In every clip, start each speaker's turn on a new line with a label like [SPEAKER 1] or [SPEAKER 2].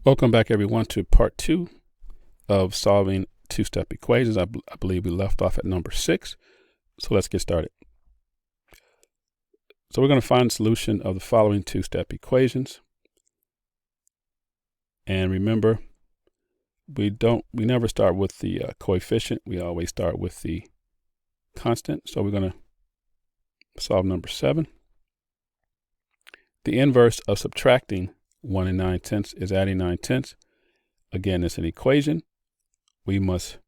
[SPEAKER 1] Welcome back, everyone, to part 2 of solving two-step equations. I believe we left off at number 6. So let's get started. So we're going to find the solution of the following two-step equations. And remember, we never start with the coefficient. We always start with the constant. So we're going to solve number 7. The inverse of subtracting 1 and 9/10 is adding 9/10. Again, it's an equation. We must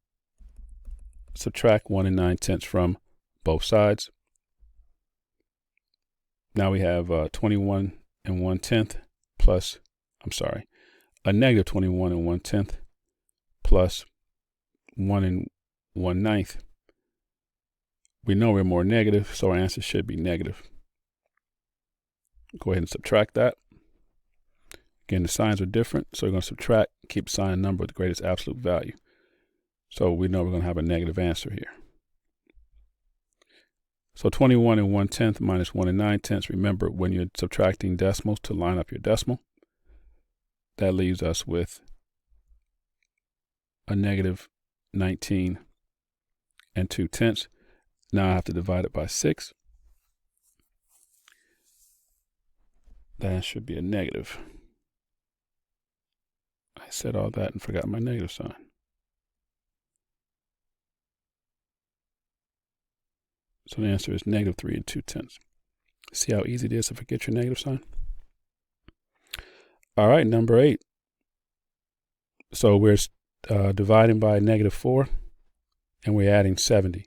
[SPEAKER 1] subtract 1 and 9/10 from both sides. Now we have 21 and 1/10 plus, a negative 21 and 1/10 plus 1 and 1/9. We know we're more negative, so our answer should be negative. Go ahead and subtract that. Again, the signs are different, so we're going to subtract, keep sign number with the greatest absolute value. So we know we're going to have a negative answer here. So 21 and 1/10 minus 1 and 9/10. Remember, when you're subtracting decimals, to line up your decimal. That leaves us with a negative 19 and 2/10. Now I have to divide it by 6. That should be a negative. I said all that and forgot my negative sign. So the answer is negative 3 and 2/10. See how easy it is to forget your negative sign? All right, number 8. So we're dividing by -4, and we're adding 70.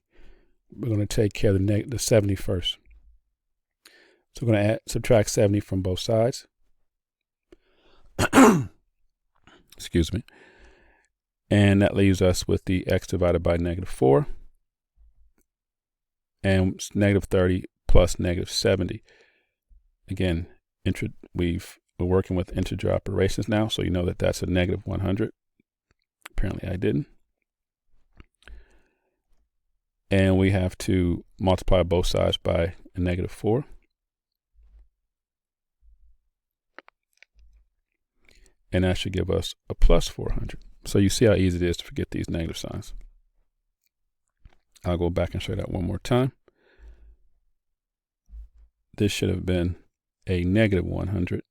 [SPEAKER 1] We're going to take care of the 70 first. So we're going to subtract 70 from both sides. Excuse me. And that leaves us with the x divided by -4. And negative 30 plus negative 70. Again, we're working with integer operations now, so you know that that's a negative 100. Apparently I didn't. And we have to multiply both sides by a -4. And that should give us a plus 400. So you see how easy it is to forget these negative signs. I'll go back and show that one more time. This should have been a negative 100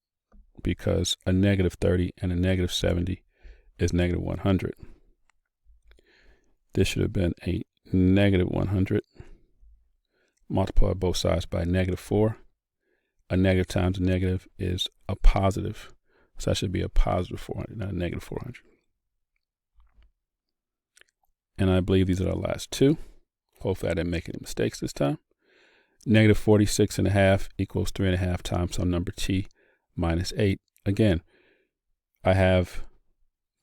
[SPEAKER 1] because a negative 30 and a negative 70 is negative 100. This should have been a negative 100. Multiply both sides by -4. A negative times a negative is a positive. So that should be a positive 400, not a negative 400. And I believe these are the last two. Hopefully I didn't make any mistakes this time. Negative 46.5 equals 3.5 times some number t minus 8. Again, I have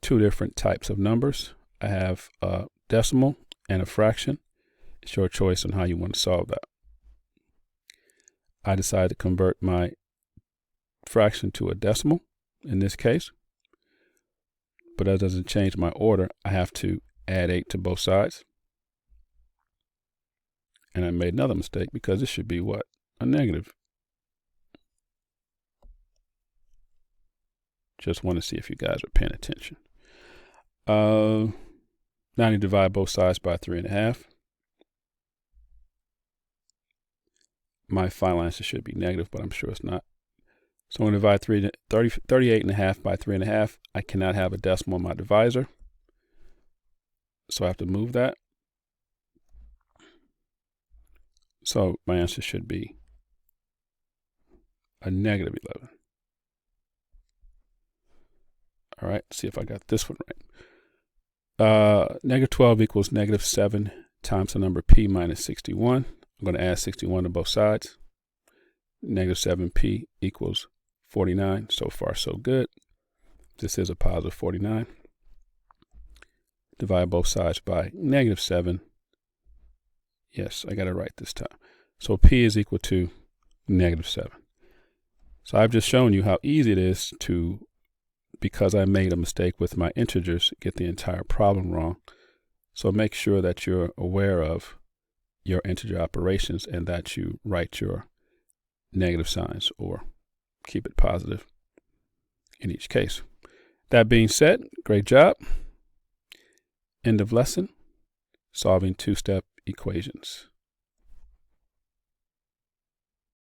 [SPEAKER 1] two different types of numbers. I have a decimal and a fraction. It's your choice on how you want to solve that. I decided to convert my fraction to a decimal in this case, but that doesn't change my order. I have to add 8 to both sides. And I made another mistake because this should be what? A negative. Just want to see if you guys are paying attention. Now I need to divide both sides by 3.5. My final answer should be negative, but I'm sure it's not. So I'm going to divide 38.5 by 3.5. I cannot have a decimal in my divisor, so I have to move that. So my answer should be a negative 11. All right, see if I got this one right. Negative 12 equals -7 times the number p minus 61. I'm going to add 61 to both sides. Negative 7p equals 49. So far, so good. This is a positive 49. Divide both sides by -7. Yes, I got it right this time. So p is equal to -7. So I've just shown you how easy it is to, because I made a mistake with my integers, get the entire problem wrong. So make sure that you're aware of your integer operations and that you write your negative signs or keep it positive in each case. That being said, great job. End of lesson, solving two-step equations.